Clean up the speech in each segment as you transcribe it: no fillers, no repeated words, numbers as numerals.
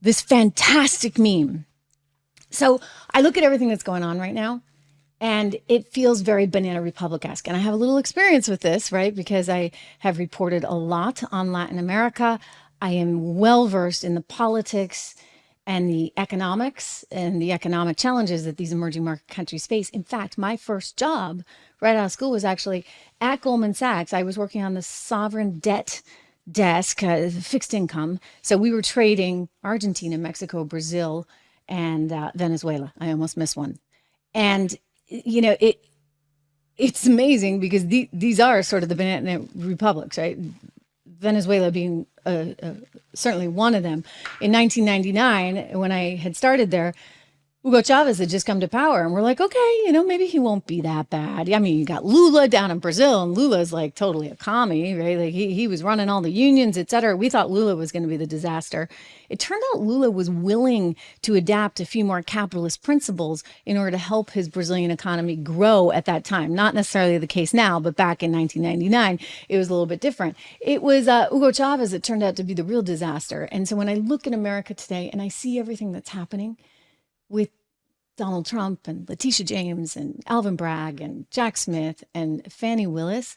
this fantastic meme. So I look at everything that's going on right now, and it feels very Banana Republic-esque. And I have a little experience with this, right? Because I have reported a lot on Latin America. I am well versed in the politics and the economics and the economic challenges that these emerging market countries face. In fact, my first job right out of school was actually at Goldman Sachs. I was working on the sovereign debt desk, fixed income. So we were trading Argentina, Mexico, Brazil, and Venezuela. I almost missed one. And it's amazing because these are sort of the banana republics, right? Venezuela being certainly one of them. In 1999, when I had started there, Hugo Chavez had just come to power, and we're like, okay, maybe he won't be that bad. I mean, you got Lula down in Brazil, and Lula's like totally a commie, right? Like he was running all the unions, et cetera. We thought Lula was going to be the disaster. It turned out Lula was willing to adapt a few more capitalist principles in order to help his Brazilian economy grow at that time. Not necessarily the case now, but back in 1999, it was a little bit different. It was Hugo Chavez that turned out to be the real disaster. And so when I look at America today and I see everything that's happening with Donald Trump and Letitia James and Alvin Bragg and Jack Smith and Fannie Willis,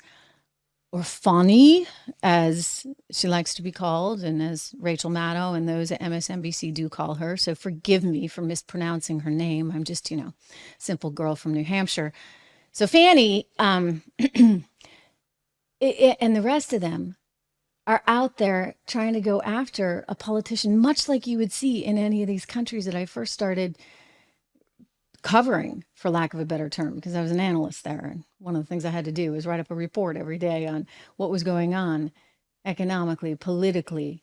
or Fonnie, as she likes to be called, and as Rachel Maddow and those at MSNBC do call her. So forgive me for mispronouncing her name. I'm just, simple girl from New Hampshire. So Fannie and the rest of them are out there trying to go after a politician, much like you would see in any of these countries that I first started covering, for lack of a better term, because I was an analyst there. And one of the things I had to do was write up a report every day on what was going on economically, politically,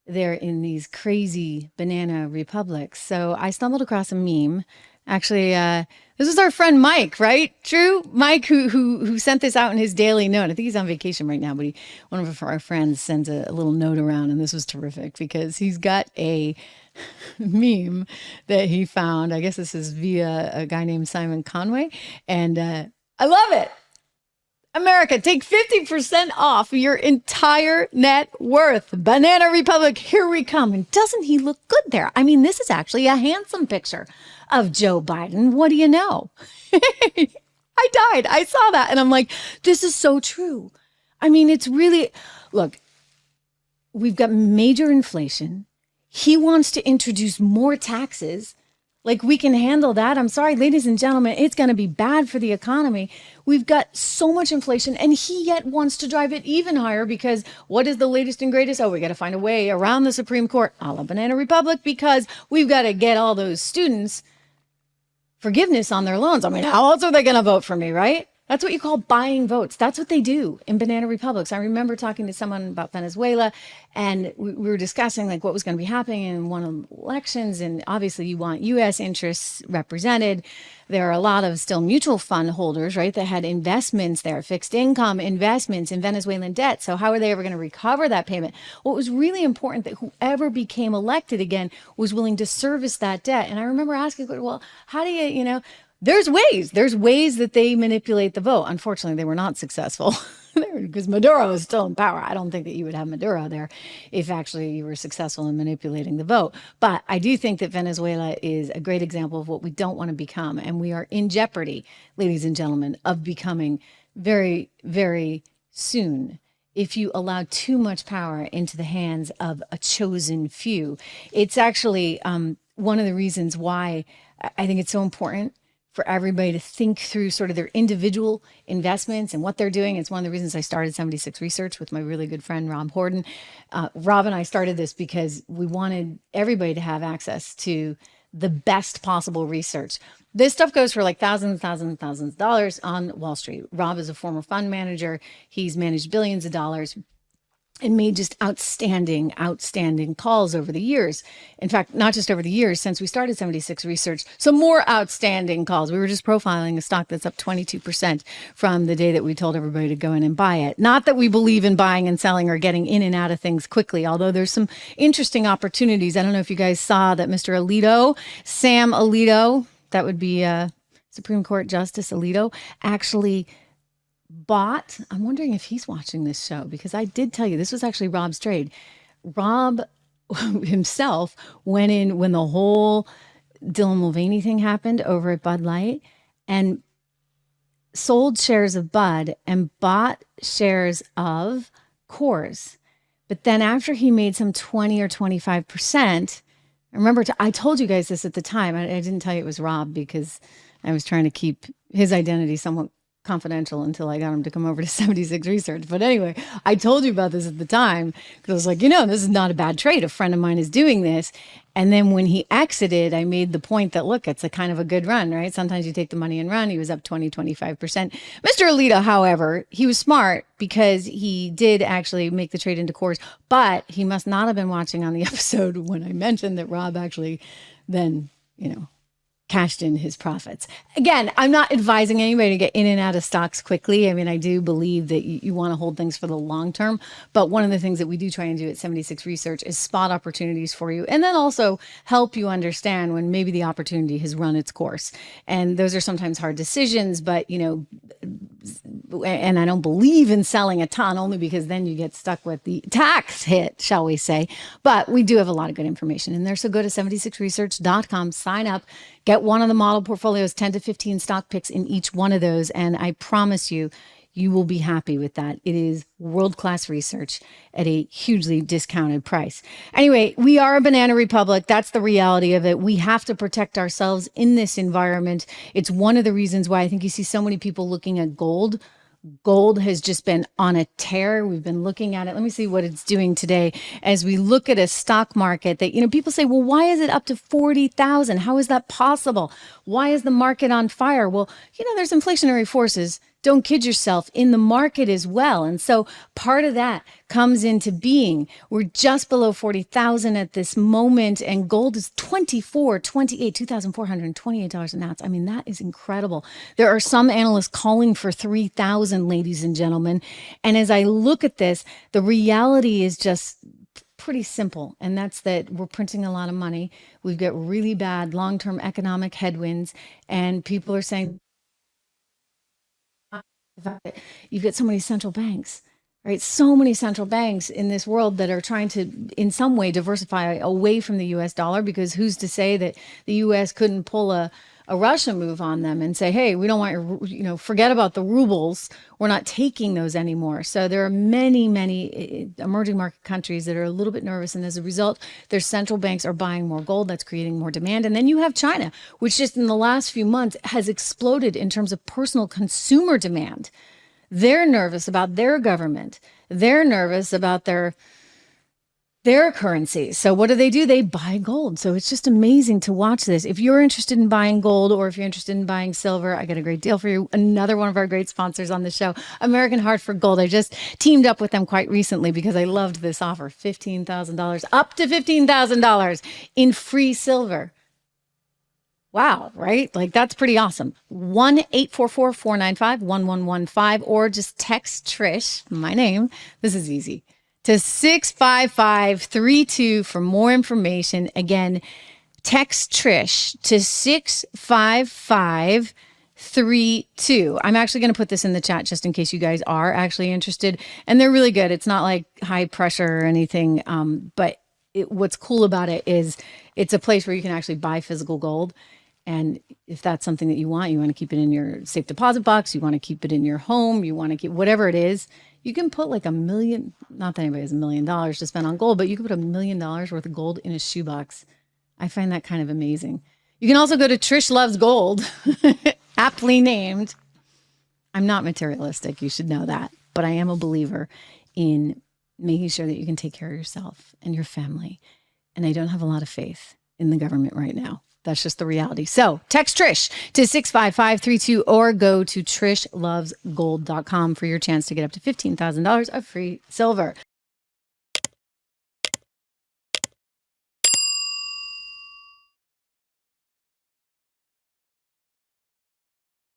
there in these crazy banana republics. So I stumbled across a meme. Actually, this was our friend Mike, right? True, Mike, who sent this out in his daily note. I think he's on vacation right now, but one of our friends sends a little note around, and this was terrific because he's got a meme that he found. I guess this is via a guy named Simon Conway, and I love it. America, take 50% off your entire net worth. Banana Republic, here we come. And doesn't he look good there? I mean, this is actually a handsome picture of Joe Biden. What do you know? I died. I saw that. And I'm like, this is so true. I mean, it's really, look, we've got major inflation. He wants to introduce more taxes. Like, we can handle that. I'm sorry, ladies and gentlemen, it's going to be bad for the economy. We've got so much inflation, and he yet wants to drive it even higher because what is the latest and greatest? Oh, we got to find a way around the Supreme Court, a la Banana Republic, because we've got to get all those students forgiveness on their loans. I mean, how else are they going to vote for me, right? That's what you call buying votes. That's what they do in banana republics. I remember talking to someone about Venezuela, and we were discussing like what was going to be happening in one of the elections. And obviously you want U.S. interests represented. There are a lot of still mutual fund holders, right, that had investments there, fixed income investments in Venezuelan debt. So how are they ever going to recover that payment? Well, it was really important that whoever became elected again was willing to service that debt. And I remember asking, well, how do you, there's ways that they manipulate the vote. Unfortunately, they were not successful because Maduro is still in power. I don't think that you would have Maduro there if actually you were successful in manipulating the vote. But I do think that Venezuela is a great example of what we don't want to become. And we are in jeopardy, ladies and gentlemen, of becoming very, very soon if you allow too much power into the hands of a chosen few. It's actually one of the reasons why I think it's so important for everybody to think through sort of their individual investments and what they're doing. It's one of the reasons I started 76 Research with my really good friend, Rob Horden. Rob and I started this because we wanted everybody to have access to the best possible research. This stuff goes for like thousands of dollars on Wall Street. Rob is a former fund manager. He's managed billions of dollars and made just outstanding calls over the years. In fact, not just over the years, since we started 76 Research, some more outstanding calls. We were just profiling a stock that's up 22% from the day that we told everybody to go in and buy it. Not that we believe in buying and selling or getting in and out of things quickly, although there's some interesting opportunities. I don't know if you guys saw that Mr. Alito, Sam Alito, that would be Supreme Court Justice Alito, actually bought, I'm wondering if he's watching this show, because I did tell you this was actually Rob's trade. Rob himself went in when the whole Dylan Mulvaney thing happened over at Bud Light and sold shares of Bud and bought shares of Coors. But then after he made some 20 or 25%, remember, I told you guys this at the time. I didn't tell you it was Rob because I was trying to keep his identity somewhat confidential until I got him to come over to 76 Research. But anyway, I told you about this at the time because I was like, this is not a bad trade. A friend of mine is doing this. And then when he exited, I made the point that, look, it's a kind of a good run, right? Sometimes you take the money and run. He was up 20, 25%. Mr. Alito, however, he was smart because he did actually make the trade into Coors, but he must not have been watching on the episode when I mentioned that Rob actually then, cashed in his profits. Again, I'm not advising anybody to get in and out of stocks quickly. I mean, I do believe that you want to hold things for the long term. But one of the things that we do try and do at 76 Research is spot opportunities for you and then also help you understand when maybe the opportunity has run its course. And those are sometimes hard decisions, but, and I don't believe in selling a ton only because then you get stuck with the tax hit, shall we say. But we do have a lot of good information in there. So go to 76research.com, sign up, get one of the model portfolios, 10 to 15 stock picks in each one of those. And I promise you, you will be happy with that. It is world-class research at a hugely discounted price. Anyway, we are a banana republic. That's the reality of it. We have to protect ourselves in this environment. It's one of the reasons why I think you see so many people looking at gold. Gold has just been on a tear. We've been looking at it. Let me see what it's doing today as we look at a stock market that, people say, well, why is it up to 40,000? How is that possible? Why is the market on fire? Well, there's inflationary forces. Don't kid yourself, in the market as well. And so part of that comes into being. We're just below 40,000 at this moment, and gold is $2,428 an ounce. I mean, that is incredible. There are some analysts calling for 3,000, ladies and gentlemen. And as I look at this, the reality is just pretty simple. And that's that we're printing a lot of money. We've got really bad long-term economic headwinds, and people are saying, the fact that you've got so many central banks, right? So many central banks in this world that are trying to, in some way, diversify away from the US dollar, because who's to say that the US couldn't pull a Russia move on them and say, hey, we don't want your, forget about the rubles. We're not taking those anymore. So there are many, many emerging market countries that are a little bit nervous. And as a result, their central banks are buying more gold. That's creating more demand. And then you have China, which just in the last few months has exploded in terms of personal consumer demand. They're nervous about their government. They're nervous about their currency. So what do? They buy gold. So it's just amazing to watch this. If you're interested in buying gold, or if you're interested in buying silver, I got a great deal for you. Another one of our great sponsors on the show, American Hartford Gold. I just teamed up with them quite recently because I loved this offer. $15,000, up to $15,000 in free silver. Wow, right? Like, that's pretty awesome. 1-844-495-1115, or just text Trish, my name. This is easy, to 65532 for more information. Again, text Trish to 65532. I'm actually going to put this in the chat just in case you guys are actually interested. And they're really good. It's not like high pressure or anything. But what's cool about it is it's a place where you can actually buy physical gold. And if that's something that you want to keep it in your safe deposit box, you want to keep it in your home, you want to keep whatever it is, you can put like $1 million, not that anybody has $1 million to spend on gold, but you can put $1 million worth of gold in a shoebox. I find that kind of amazing. You can also go to Trish Loves Gold, aptly named. I'm not materialistic, you should know that, but I am a believer in making sure that you can take care of yourself and your family. And I don't have a lot of faith in the government right now. That's just the reality. So text Trish to 65532 or go to trishlovesgold.com for your chance to get up to $15,000 of free silver.